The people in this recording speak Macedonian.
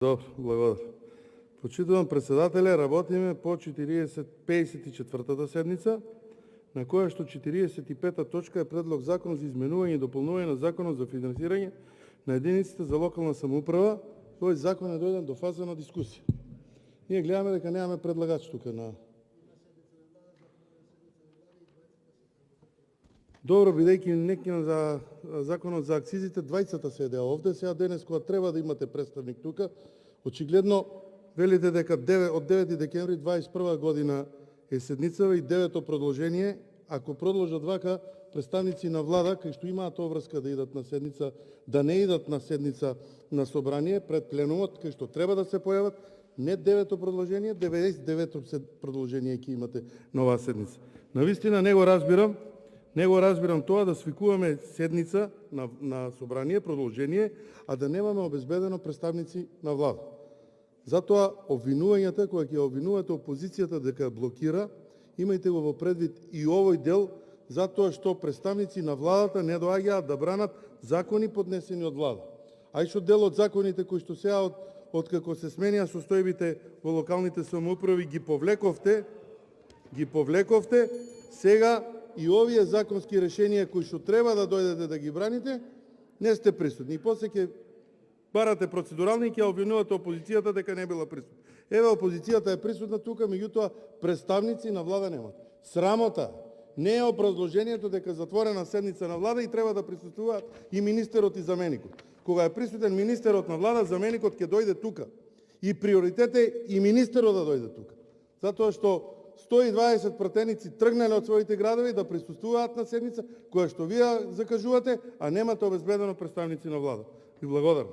Добро, благодарам. Почитувам председателя, работиме по 54-та седница, на која што 45-та точка е Предлог закон за изменување и дополнување на Законот за финансирање на единиците за локална самоуправа. Тој закон е дојден до фаза на дискусија. Ние гледаме дека немаме предлагач тука на... Добро, бидејќи некина за законот за акцизите, двајцата седеа овде, сега денес кога треба да имате представник тука, очигледно велите дека од 9 декември 21 година е седницава и 9-то продолжение. Ако продолжат вака представници на влада, кај што имаат обврска да идат на седница, да не идат на седница на собрание пред пленумот, кај што треба да се појават, не 9-то продолжение, 99-то продолжение ќе имате на оваа седница. Навистина не го разбирам тоа да свикуваме седница на собрание, продолжение, а да немаме обезбедено представници на влада. Затоа обвинувањата, кога ќе обвинувате опозицијата дека блокира, имајте го во предвид и овој дел, затоа што представници на владата не доаѓаат да бранат закони поднесени од влада. А и што дел од законите кои што сега од како се сменија состојбите во локалните самоуправи ги повлековте, сега и овие законски решенија кои што треба да дојдете да ги браните, не сте присутни. И после ќе барате процедурални и ќе обвинувате опозицијата дека не била присутна. Еве, опозицијата е присутна тука, меѓутоа представници на влада немат. Срамота не е образложението дека затворена седница на влада и треба да присуствуваат и министерот и заменикот. Кога е присутен министерот на влада, заменикот ќе дојде тука. И приоритет е и министерот да дојде тука. Затоа што 120 пратеници тргнале од своите градови да присуствуваат на седница која што вие закажувате, а немате обезбедено представници на влада. Ви благодарам.